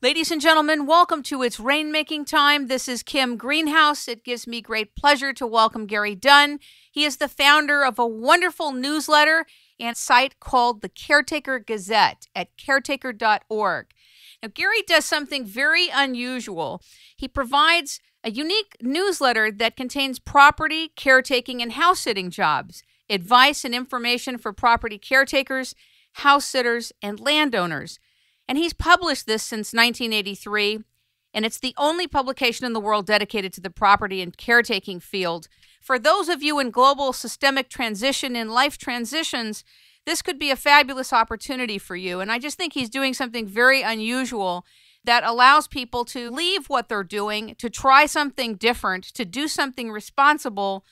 Ladies and gentlemen, welcome to It's Rainmaking Time. This is Kim Greenhouse. It gives me great pleasure to welcome Gary Dunn. He is the founder of a wonderful newsletter and site called the Caretaker Gazette at caretaker.org. Now, Gary does something very unusual. He provides a unique newsletter that contains property, caretaking, and house-sitting jobs, advice and information for property caretakers, house sitters, and landowners. And he's published this since 1983, and it's the only publication in the world dedicated to the property and caretaking field. For those of you in global systemic transition and life transitions, this could be a fabulous opportunity for you. And I just think he's doing something very unusual that allows people to leave what they're doing, to try something different, to do something responsible,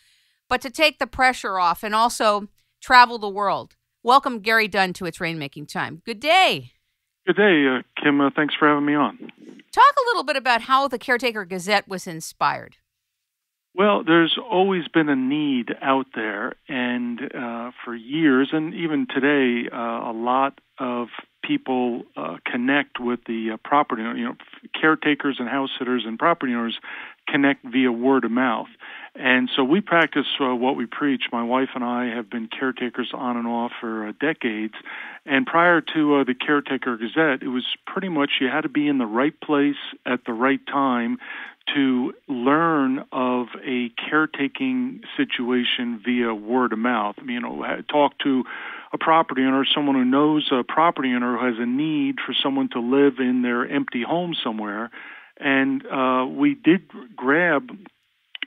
but to take the pressure off and also travel the world. Welcome, Gary Dunn, to It's Rainmaking Time. Good day. Good day, Kim. Thanks for having me on. Talk a little bit about how the Caretaker Gazette was inspired. Well, there's always been a need out there, and for years, and even today, a lot of people connect with the property owner. Caretakers and house sitters and property owners connect via word of mouth. And so we practice what we preach. My wife and I have been caretakers on and off for decades. And prior to the Caretaker Gazette, it was pretty much you had to be in the right place at the right time to learn of a caretaking situation via word of mouth. Talk to a property owner, someone who knows a property owner who has a need for someone to live in their empty home somewhere. And we did grab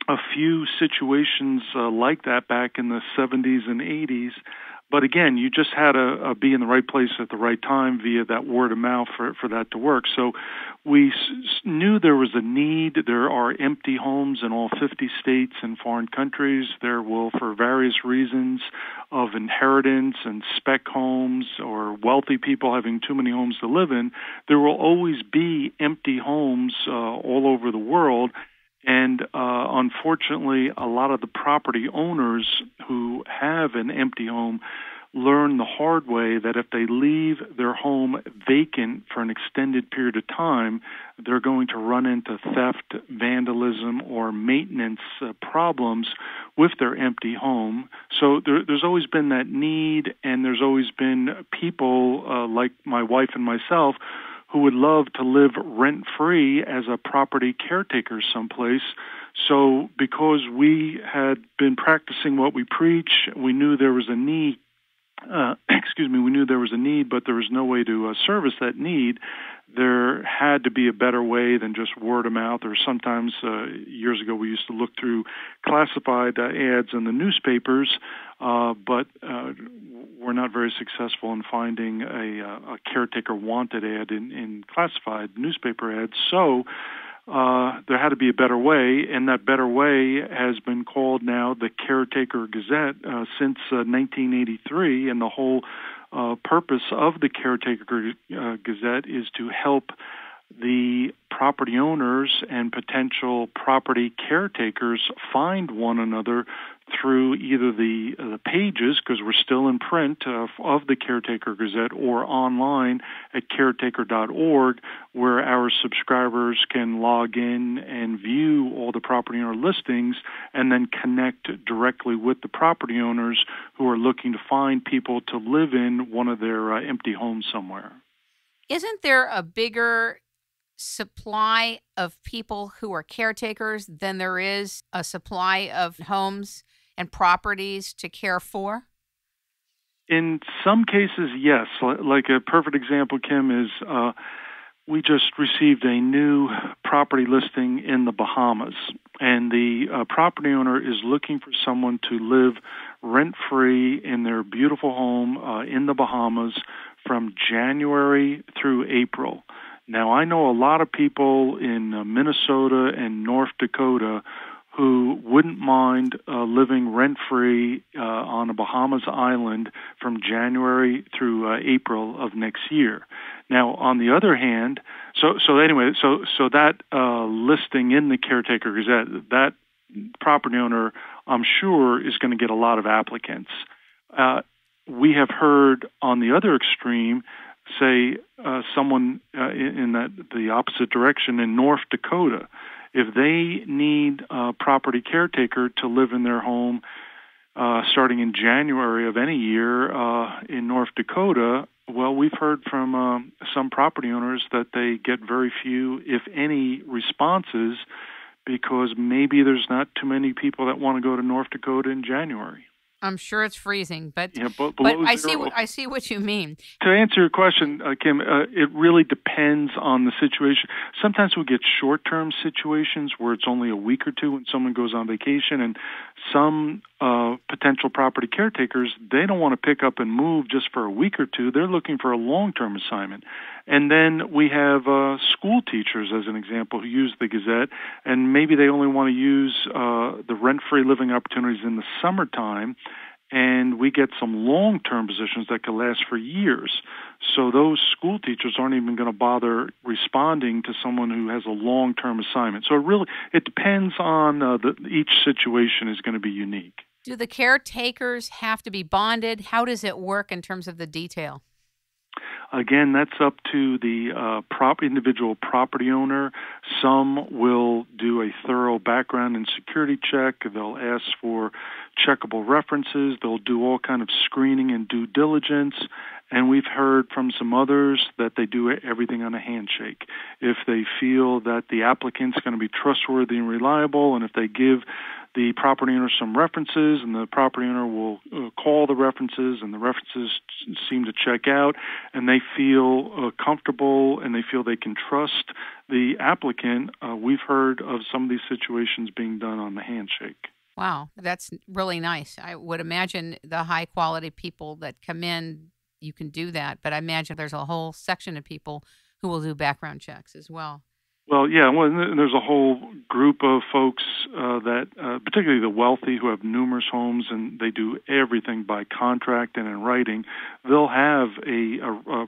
a few situations like that back in the 70s and 80s. But again, you just had to be in the right place at the right time via that word of mouth for that to work. So we knew there was a need. There are empty homes in all 50 states and foreign countries. There will, for various reasons of inheritance and spec homes or wealthy people having too many homes to live in, there will always be empty homes all over the world. And unfortunately, a lot of the property owners who have an empty home learn the hard way that if they leave their home vacant for an extended period of time, they're going to run into theft, vandalism, or maintenance problems with their empty home. So there's always been that need, and there's always been people like my wife and myself who would love to live rent-free as a property caretaker someplace. So because we had been practicing what we preach, we knew there was a need. We knew there was a need, but there was no way to service that need. There had to be a better way than just word of mouth, or sometimes years ago we used to look through classified ads in the newspapers, but we're not very successful in finding a caretaker wanted ad in classified newspaper ads. So there had to be a better way, and that better way has been called now the Caretaker Gazette since 1983, and the whole purpose of the Caretaker Gazette is to help the property owners and potential property caretakers find one another through either the pages, because we're still in print, of the Caretaker Gazette, or online at caretaker.org, where our subscribers can log in and view all the property owner listings and then connect directly with the property owners who are looking to find people to live in one of their empty homes somewhere. Isn't there a bigger supply of people who are caretakers than there is a supply of homes and properties to care for? In some cases, yes. Like a perfect example, Kim, is we just received a new property listing in the Bahamas, and the property owner is looking for someone to live rent-free in their beautiful home in the Bahamas from January through April. Now, I know a lot of people in Minnesota and North Dakota who wouldn't mind living rent-free on a Bahamas island from January through April of next year. Now, on the other hand, so that listing in the Caretaker Gazette, that property owner, I'm sure, is going to get a lot of applicants. We have heard on the other extreme say, someone in the opposite direction in North Dakota, if they need a property caretaker to live in their home starting in January of any year in North Dakota, well, we've heard from some property owners that they get very few, if any, responses because maybe there's not too many people that want to go to North Dakota in January. I'm sure it's freezing, but I see what you mean. To answer your question, Kim, it really depends on the situation. Sometimes we get short-term situations where it's only a week or two when someone goes on vacation, and some potential property caretakers, they don't want to pick up and move just for a week or two. They're looking for a long-term assignment. And then we have school teachers, as an example, who use the Gazette, and maybe they only want to use the rent-free living opportunities in the summertime, and we get some long-term positions that could last for years. So those school teachers aren't even going to bother responding to someone who has a long-term assignment. So it depends on each situation is going to be unique. Do the caretakers have to be bonded? How does it work in terms of the detail? Again, that's up to the individual property owner. Some will do a thorough background and security check. They'll ask for checkable references. They'll do all kind of screening and due diligence. And we've heard from some others that they do everything on a handshake. If they feel that the applicant's going to be trustworthy and reliable, and if they give the property owner some references, and the property owner will call the references, and the references seem to check out, and they feel comfortable and they feel they can trust the applicant, we've heard of some of these situations being done on the handshake. Wow, that's really nice. I would imagine the high-quality people that come in, you can do that, but I imagine there's a whole section of people who will do background checks as well. Well, yeah, there's a whole group of folks that, particularly the wealthy, who have numerous homes and they do everything by contract and in writing. They'll have a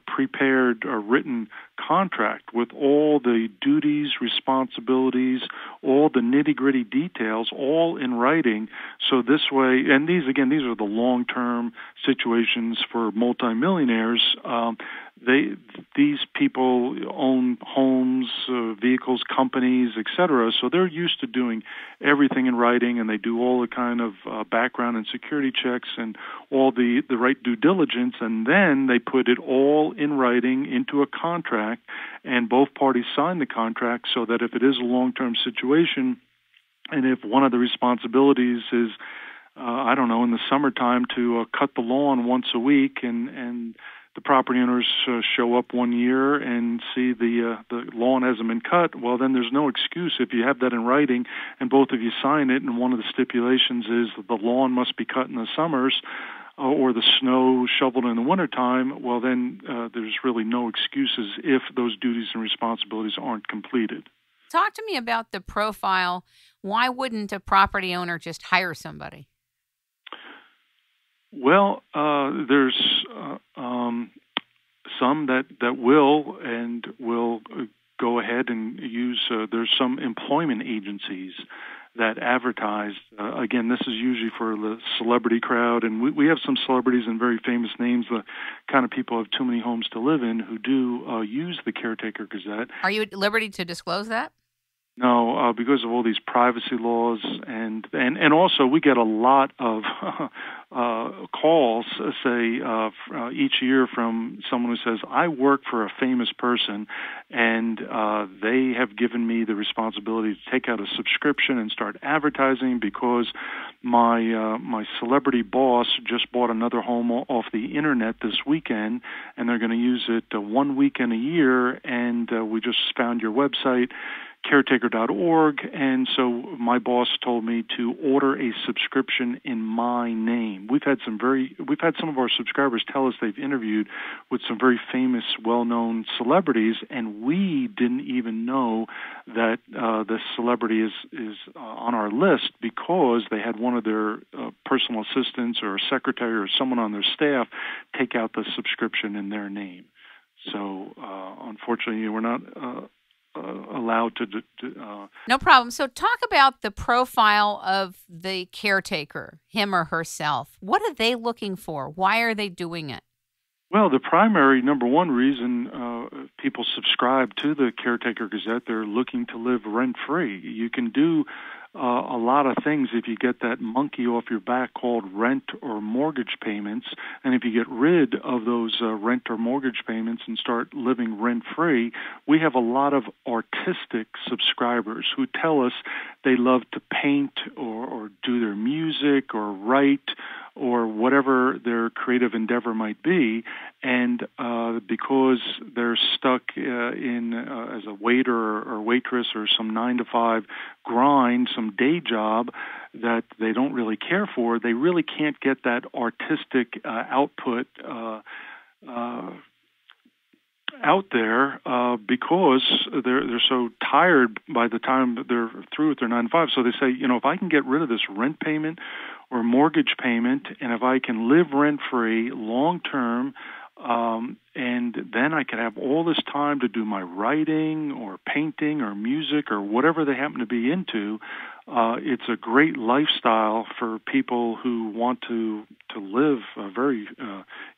prepared or written contract with all the duties, responsibilities, all the nitty-gritty details, all in writing. So this way, and these are the long-term situations for multimillionaires. These people own homes, vehicles, companies, etc. So they're used to doing everything in writing, and they do all the kind of background and security checks and all the right due diligence, and then they put it all in writing into a contract, and both parties sign the contract so that if it is a long-term situation, and if one of the responsibilities is, in the summertime to cut the lawn once a week, and the property owners show up one year and see the lawn hasn't been cut, well, then there's no excuse if you have that in writing and both of you sign it, and one of the stipulations is that the lawn must be cut in the summers or the snow shoveled in the wintertime, well, then there's really no excuses if those duties and responsibilities aren't completed. Talk to me about the profile. Why wouldn't a property owner just hire somebody? Well, there's some that will go ahead and use. There's some employment agencies that advertise. Again, this is usually for the celebrity crowd, and we have some celebrities and very famous names, the kind of people who have too many homes to live in, who do use the Caretaker Gazette. Are you at liberty to disclose that? No, because of all these privacy laws, and also we get a lot of calls, each year from someone who says, I work for a famous person, and they have given me the responsibility to take out a subscription and start advertising because my celebrity boss just bought another home off the internet this weekend, and they're going to use it 1 weekend a year, and we just found your website, caretaker.org, and so my boss told me to order a subscription in my name. We've had some of our subscribers tell us they've interviewed with some very famous, well-known celebrities, and we didn't even know that this celebrity is on our list because they had one of their personal assistants or a secretary or someone on their staff take out the subscription in their name. So unfortunately, we're not allowed to No problem. So talk about the profile of the caretaker, him or herself. What are they looking for? Why are they doing it? Well, the primary number one reason people subscribe to the Caretaker Gazette, they're looking to live rent-free. You can do a lot of things if you get that monkey off your back called rent or mortgage payments. And if you get rid of those rent or mortgage payments and start living rent-free, we have a lot of artistic subscribers who tell us they love to paint or do their music or write or whatever their creative endeavor might be, and because they're stuck as a waiter or waitress or some 9-to-5 grind, some day job that they don't really care for, they really can't get that artistic output out there because they're so tired by the time they're through with their 9-to-5. So they say, if I can get rid of this rent payment or mortgage payment, and if I can live rent-free long-term, and then I could have all this time to do my writing or painting or music or whatever they happen to be into, it's a great lifestyle for people who want to live very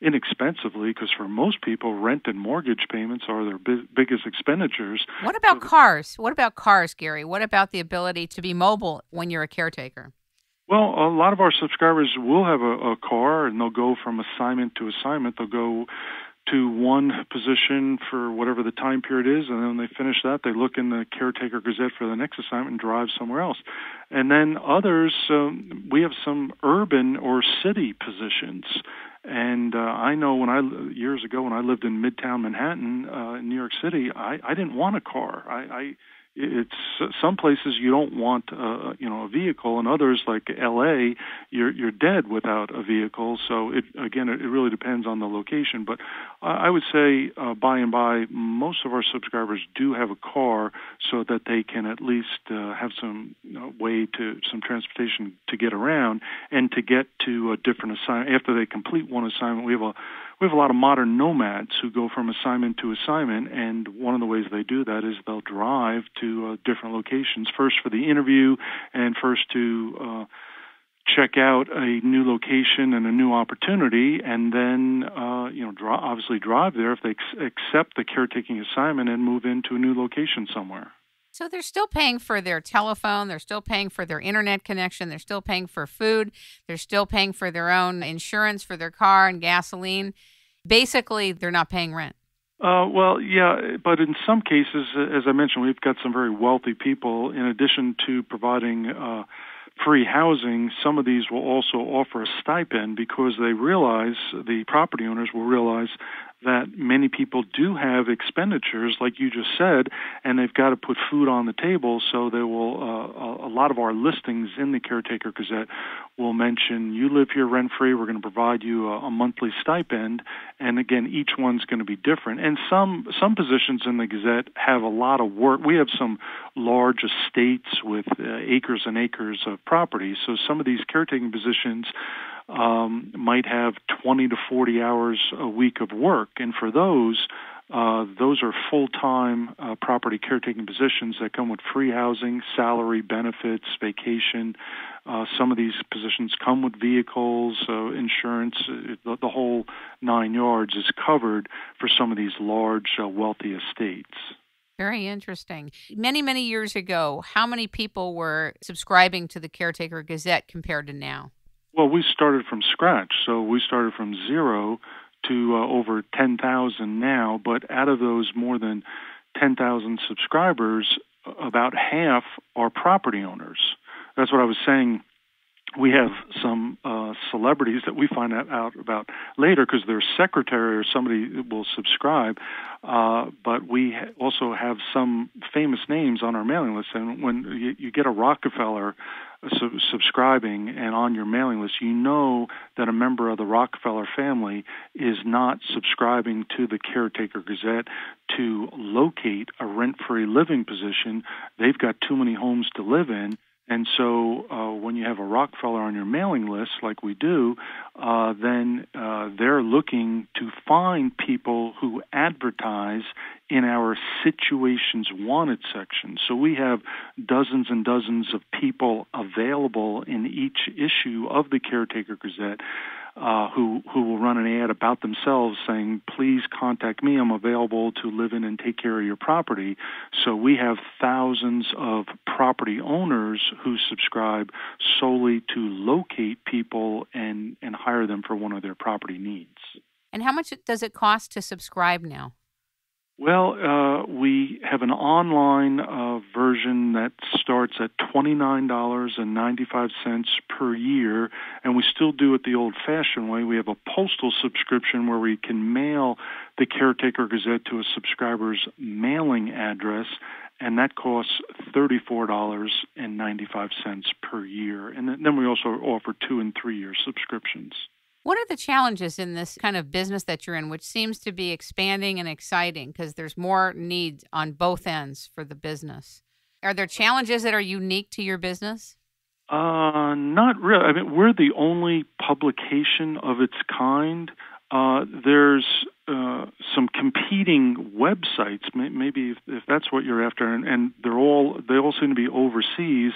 inexpensively, because for most people, rent and mortgage payments are their biggest expenditures. What about cars? What about cars, Gary? What about the ability to be mobile when you're a caretaker? Well, a lot of our subscribers will have a car, and they'll go from assignment to assignment. They'll go to one position for whatever the time period is, and then when they finish that, they look in the Caretaker Gazette for the next assignment and drive somewhere else. And then others, we have some urban or city positions. And I know years ago when I lived in Midtown Manhattan in New York City, I didn't want a car. It's some places you don't want a vehicle, and others like L.A. you're dead without a vehicle. So it really depends on the location. But I would say by and by most of our subscribers do have a car, so that they can at least have some some transportation to get around and to get to a different assignment. After they complete one assignment, we have a lot of modern nomads who go from assignment to assignment, and one of the ways they do that is they'll drive to different locations, first for the interview and first to check out a new location and a new opportunity, and then obviously drive there if they accept the caretaking assignment and move into a new location somewhere. So they're still paying for their telephone, they're still paying for their internet connection, they're still paying for food, they're still paying for their own insurance for their car and gasoline. Basically, they're not paying rent. Well, yeah, but in some cases, as I mentioned, we've got some very wealthy people. In addition to providing free housing, some of these will also offer a stipend, because the property owners will realize that many people do have expenditures, like you just said, and they've got to put food on the table. So they will. A lot of our listings in the Caretaker Gazette will mention, you live here rent-free, we're going to provide you a monthly stipend. And again, each one's going to be different. And some positions in the Gazette have a lot of work. We have some large estates with acres and acres of property. So some of these caretaking positions might have 20 to 40 hours a week of work. And for those are full-time property caretaking positions that come with free housing, salary, benefits, vacation. Some of these positions come with vehicles, insurance. The whole 9 yards is covered for some of these large, wealthy estates. Very interesting. Many, many years ago, how many people were subscribing to the Caretaker Gazette compared to now? Well, we started from scratch. So we started from zero to over 10,000 now. But out of those more than 10,000 subscribers, about half are property owners. That's what I was saying. We have some celebrities that we find out about later because their secretary or somebody will subscribe. But we also have some famous names on our mailing list. And when you get a Rockefeller subscribing and on your mailing list, you know that a member of the Rockefeller family is not subscribing to the Caretaker Gazette to locate a rent-free living position. They've got too many homes to live in. And so when you have a Rockefeller on your mailing list, like we do, then they're looking to find people who advertise in our Situations Wanted section. So we have dozens and dozens of people available in each issue of the Caretaker Gazette who will run an ad about themselves saying, please contact me. I'm available to live in and take care of your property. So we have thousands of property owners who subscribe solely to locate people and hire them for one of their property needs. And how much does it cost to subscribe now? Well, we have an online version that starts at $29.95 per year, and we still do it the old-fashioned way. We have a postal subscription where we can mail the Caretaker Gazette to a subscriber's mailing address, and that costs $34.95 per year. And then we also offer 2- and 3-year subscriptions. What are the challenges in this kind of business that you're in, which seems to be expanding and exciting because there's more need on both ends for the business? Are there challenges that are unique to your business? Not really. I mean, we're the only publication of its kind. There's some competing websites, maybe if that's what you're after, and they all seem to be overseas.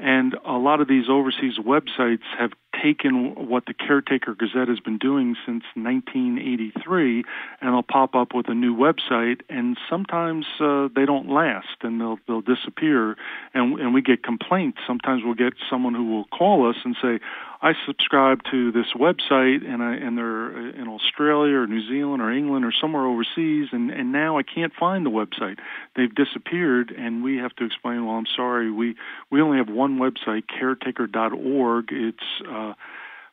And a lot of these overseas websites have taken what the Caretaker Gazette has been doing since 1983, and they'll pop up with a new website, and sometimes they don't last, and they'll disappear, and we get complaints. Sometimes we'll get someone who will call us and say, I subscribe to this website, and they're in Australia or New Zealand or England or somewhere overseas, and now I can't find the website. They've disappeared, and we have to explain, well, I'm sorry, we only have one website, caretaker.org. It's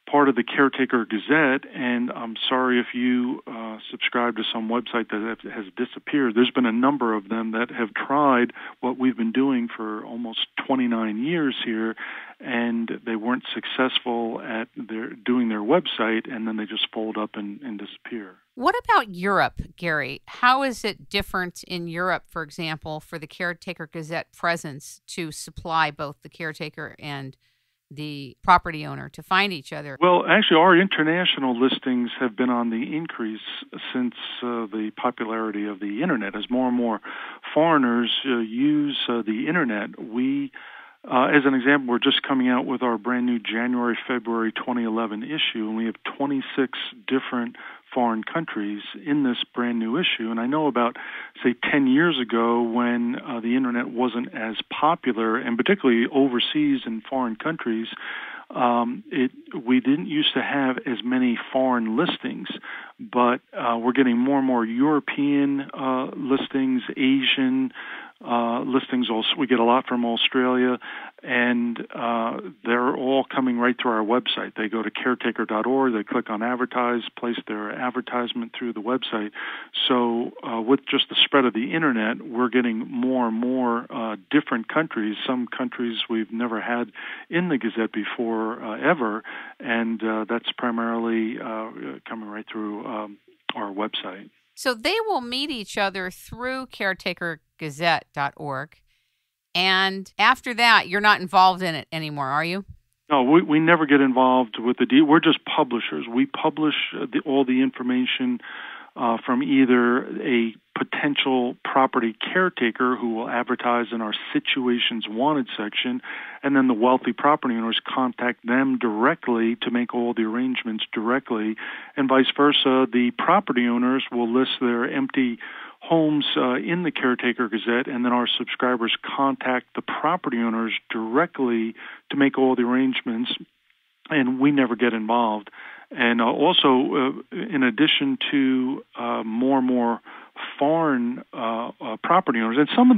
part of the Caretaker Gazette, and I'm sorry if you subscribe to some website that has disappeared. There's been a number of them that have tried what we've been doing for almost 29 years here, and they weren't successful at doing their website, and then they just fold up and disappear. What about Europe, Gary? How is it different in Europe, for example, for the Caretaker Gazette presence to supply both the caretaker and the property owner to find each other? Well, actually, our international listings have been on the increase since the popularity of the Internet. As more and more foreigners use the Internet, we, as an example, we're just coming out with our brand new January-February 2011 issue, and we have 26 different foreign countries in this brand new issue. And I know about, say, 10 years ago when the Internet wasn't as popular, and particularly overseas in foreign countries, we didn't used to have as many foreign listings, but we're getting more and more European listings, Asian listings. Also, we get a lot from Australia, and they're all coming right through our website. They go to caretaker.org, they click on advertise, place their advertisement through the website. So with just the spread of the Internet, we're getting more and more different countries, some countries we've never had in the Gazette before ever, and that's primarily coming right through our website. So they will meet each other through caretakergazette.org. And after that, you're not involved in it anymore, are you? No, we never get involved with the deal. We're just publishers. We publish all the information from either a potential property caretaker who will advertise in our Situations Wanted section, and then the wealthy property owners contact them directly to make all the arrangements directly, and vice versa. The property owners will list their empty homes in the Caretaker Gazette, and then our subscribers contact the property owners directly to make all the arrangements, and we never get involved. And also, in addition to more and more foreign property owners, and some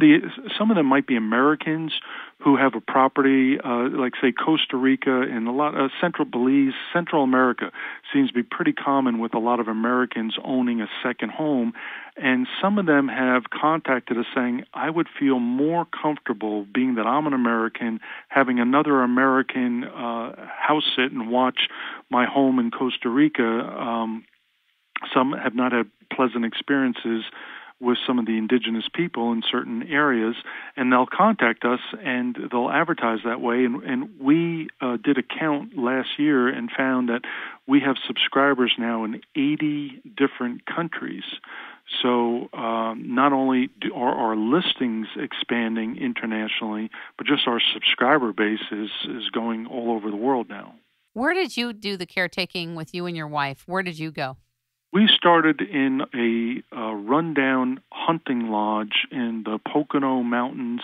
of them might be Americans who have a property, like say Costa Rica and a lot of Central Belize, Central America seems to be pretty common with a lot of Americans owning a second home. And some of them have contacted us saying, I would feel more comfortable, being that I'm an American, having another American house sit and watch my home in Costa Rica. Some have not had pleasant experiences with some of the indigenous people in certain areas, and they'll contact us and they'll advertise that way. And we did a count last year and found that we have subscribers now in 80 different countries. So not only are our listings expanding internationally, but just our subscriber base is going all over the world now. Where did you do the caretaking with you and your wife? Where did you go? We started in a rundown hunting lodge in the Pocono Mountains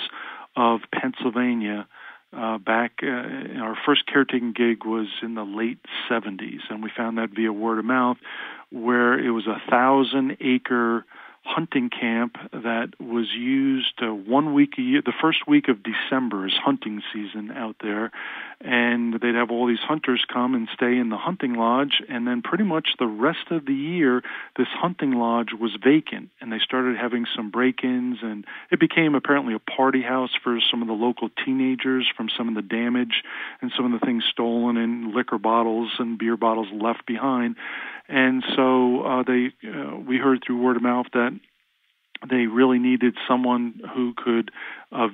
of Pennsylvania. Our first caretaking gig was in the late 70s, and we found that via word of mouth, where it was a 1,000-acre hunting camp that was used 1 week a year. The first week of December is hunting season out there, and they'd have all these hunters come and stay in the hunting lodge, and then pretty much the rest of the year, this hunting lodge was vacant, and they started having some break-ins, and it became apparently a party house for some of the local teenagers from some of the damage and some of the things stolen, and liquor bottles and beer bottles left behind. And so we heard through word of mouth that they really needed someone who could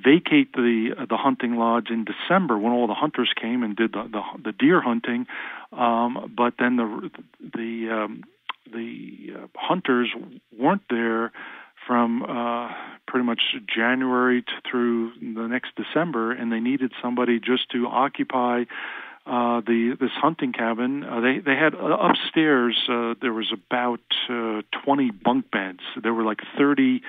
vacate the hunting lodge in December when all the hunters came and did the deer hunting, but then the hunters weren't there from pretty much January through the next December, and they needed somebody just to occupy this hunting cabin. They had upstairs. There was about 20 bunk beds. There were like 30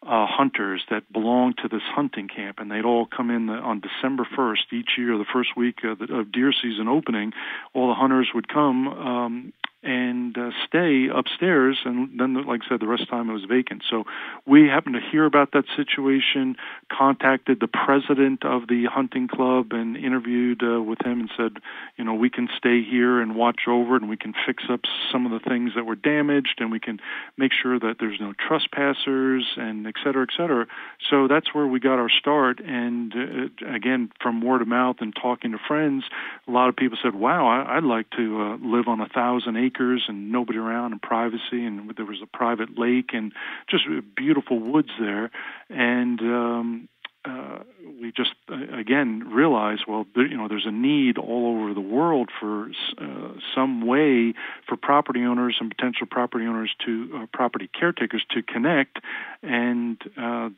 hunters that belonged to this hunting camp, and they'd all come in on December 1st each year, the first week of deer season opening. All the hunters would come and stay upstairs, and then, like I said, the rest of the time it was vacant. So we happened to hear about that situation, contacted the president of the hunting club and interviewed with him and said, we can stay here and watch over it, and we can fix up some of the things that were damaged, and we can make sure that there's no trespassers, and et cetera, et cetera. So that's where we got our start, and again, from word of mouth and talking to friends, a lot of people said, wow, I'd like to live on 1,000 acres and nobody around and privacy, and there was a private lake and just beautiful woods there. And we just again realized, well, there's a need all over the world for some way for property owners and potential property owners to property caretakers to connect, and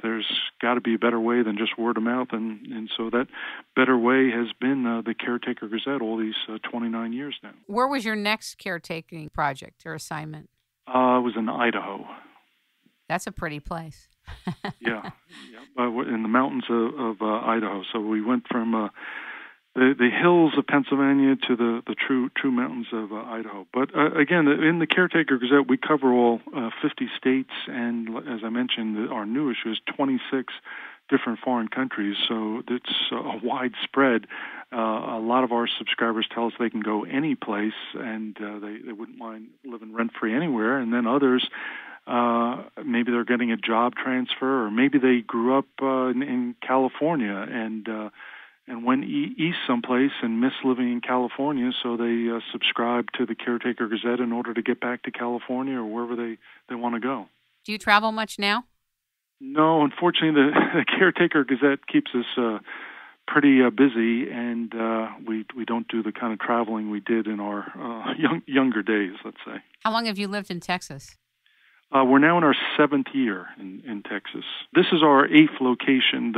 there's got to be a better way than just word of mouth, and so that better way has been the Caretaker Gazette all these 29 years now. Where was your next caretaking project or assignment? It was in Idaho. That's a pretty place. Yeah, in the mountains of Idaho. So we went from the hills of Pennsylvania to the true mountains of Idaho. But again, in the Caretaker Gazette, we cover all 50 states, and as I mentioned, our new issue is 26 different foreign countries. So it's a wide spread. A lot of our subscribers tell us they can go any place, and they wouldn't mind living rent-free anywhere. And then others, maybe they're getting a job transfer, or maybe they grew up in California and went east someplace and miss living in California, so they subscribe to the Caretaker Gazette in order to get back to California or wherever they want to go. Do you travel much now? No, unfortunately, the Caretaker Gazette keeps us pretty busy, and we don't do the kind of traveling we did in our younger days, let's say. How long have you lived in Texas? We're now in our 7th year in Texas. This is our 8th location.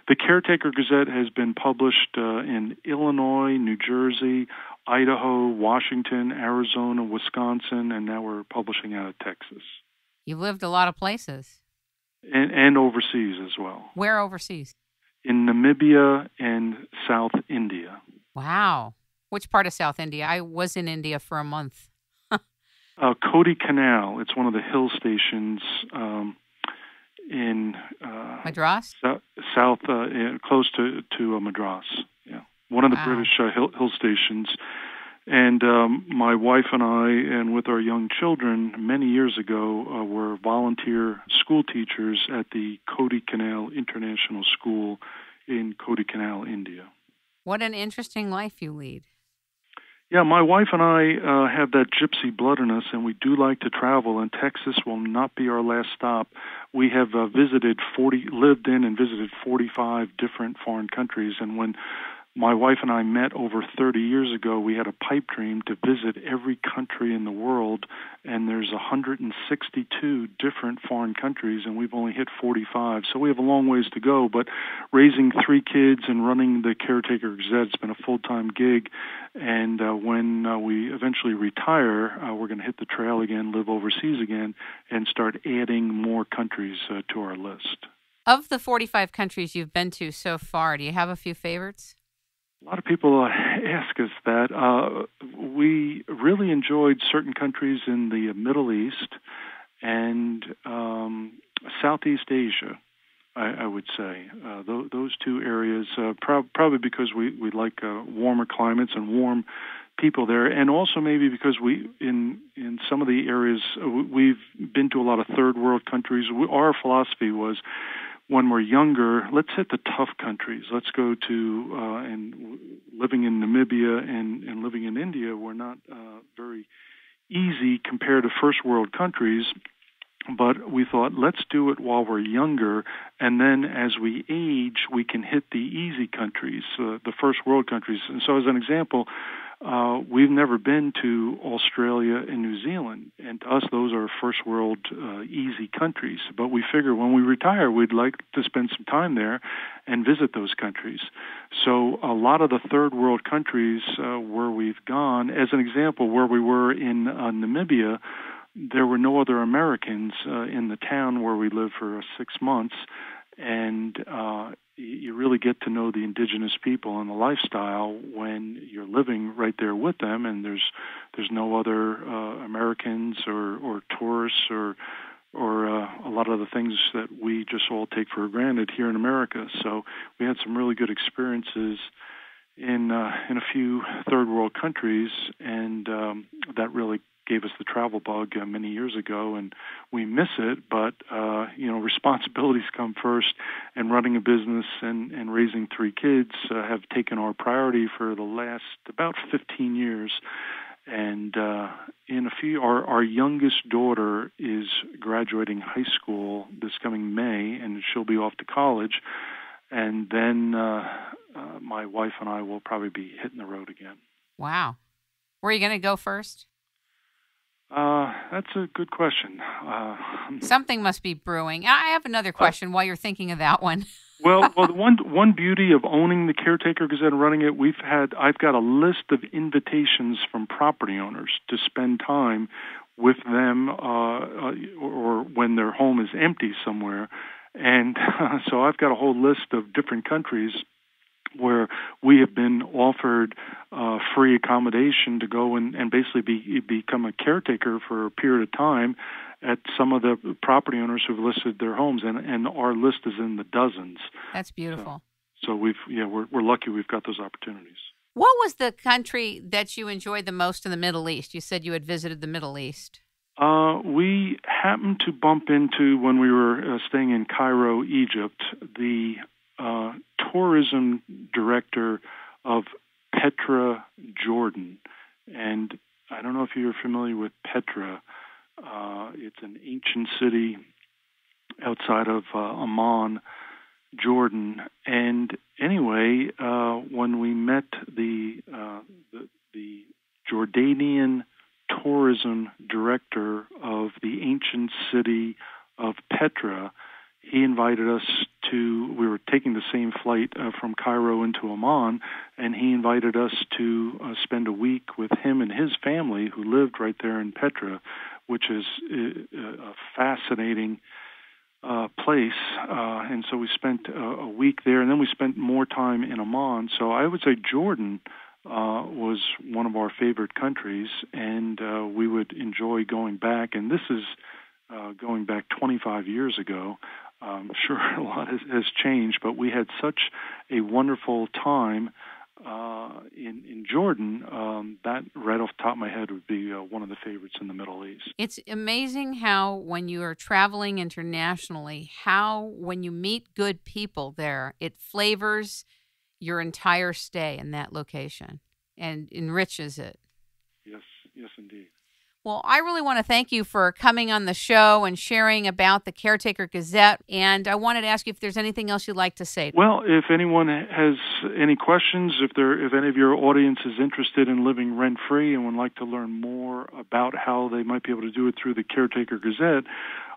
The Caretaker Gazette has been published in Illinois, New Jersey, Idaho, Washington, Arizona, Wisconsin, and now we're publishing out of Texas. You've lived a lot of places. And overseas as well. Where overseas? In Namibia and South India. Wow. Which part of South India? I was in India for a month. Kodi Canal. It's one of the hill stations in Madras? South, close to Madras. Yeah, one of the British hill stations. And my wife and I, and with our young children, many years ago, were volunteer school teachers at the Kodi Canal International School in Kodi Canal, India. What an interesting life you lead. Yeah, my wife and I have that gypsy blood in us, and we do like to travel, and Texas will not be our last stop. We have lived in and visited 45 different foreign countries, and when my wife and I met over 30 years ago. We had a pipe dream to visit every country in the world, and there's 162 different foreign countries, and we've only hit 45. So we have a long ways to go, but raising 3 kids and running the Caretaker Gazette has been a full-time gig, and when we eventually retire, we're going to hit the trail again, live overseas again, and start adding more countries to our list. Of the 45 countries you've been to so far, do you have a few favorites? A lot of people ask us that. We really enjoyed certain countries in the Middle East and Southeast Asia, I would say. Those 2 areas, probably because we like warmer climates and warm people there, and also maybe because in some of the areas, we've been to a lot of third world countries. Our philosophy was, when we're younger, let's hit the tough countries. Let's go to, and living in Namibia and living in India were not very easy compared to first world countries. But we thought, let's do it while we're younger, and then as we age, we can hit the easy countries, the first world countries. And so as an example, we've never been to Australia and New Zealand, and to us those are first world easy countries. But we figure when we retire, we'd like to spend some time there and visit those countries. So a lot of the third world countries where we've gone, as an example, where we were in Namibia, there were no other Americans in the town where we lived for 6 months, and you really get to know the indigenous people and the lifestyle when you're living right there with them, and there's no other Americans or tourists or a lot of the things that we just all take for granted here in America. So we had some really good experiences in a few third world countries, and that really gave us the travel bug many years ago, and we miss it, but responsibilities come first, and running a business and raising 3 kids have taken our priority for the last about 15 years. And in a few, our youngest daughter is graduating high school this coming May, and she'll be off to college, and then my wife and I will probably be hitting the road again. Wow. Where are you going to go first? That's a good question. Something must be brewing. I have another question while you're thinking of that one. well, the one beauty of owning the Caretaker Gazette and running it, I've got a list of invitations from property owners to spend time with them, or when their home is empty somewhere, and so I've got a whole list of different countries where we have been offered free accommodation to go and basically become a caretaker for a period of time at some of the property owners who've listed their homes, and our list is in the dozens. That's beautiful. So we're lucky we've got those opportunities. What was the country that you enjoyed the most in the Middle East? You said you had visited the Middle East. We happened to bump into, when we were staying in Cairo, Egypt, the tourism director of Petra, Jordan. And I don't know if you're familiar with Petra. It's an ancient city outside of Amman, Jordan. And anyway, when we met the Jordanian tourism director of the ancient city of Petra, he invited us we were taking the same flight from Cairo into Amman, and he invited us to spend a week with him and his family who lived right there in Petra, which is a fascinating place. And so we spent a week there, and then we spent more time in Amman. So I would say Jordan was one of our favorite countries, and we would enjoy going back. And this is going back 25 years ago. I'm sure a lot has changed, but we had such a wonderful time in Jordan. That right off the top of my head would be one of the favorites in the Middle East. It's amazing how when you are traveling internationally, how when you meet good people there, it flavors your entire stay in that location and enriches it. Yes, indeed. Well, I really want to thank you for coming on the show and sharing about the Caretaker Gazette. And I wanted to ask you if there's anything else you'd like to say. Well, if anyone has any questions, if any of your audience is interested in living rent-free and would like to learn more about how they might be able to do it through the Caretaker Gazette,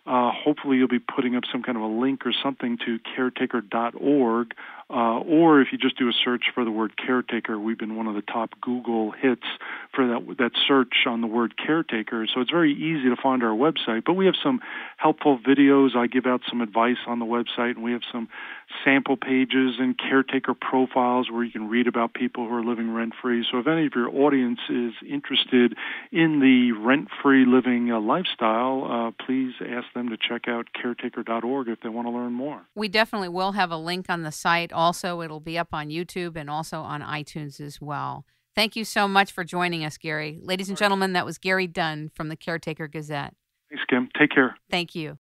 hopefully you'll be putting up some kind of a link or something to caretaker.org, or if you just do a search for the word caretaker, we've been one of the top Google hits for that search on the word caretaker. So it's very easy to find our website, but we have some helpful videos. I give out some advice on the website, and we have some sample pages and caretaker profiles where you can read about people who are living rent-free. So if any of your audience is interested in the rent-free living lifestyle, please ask them to check out caretaker.org if they want to learn more. We definitely will have a link on the site. Also, it'll be up on YouTube and also on iTunes as well. Thank you so much for joining us, Gary. Ladies and gentlemen, that was Gary Dunn from the Caretaker Gazette. Thanks, Kim. Take care. Thank you.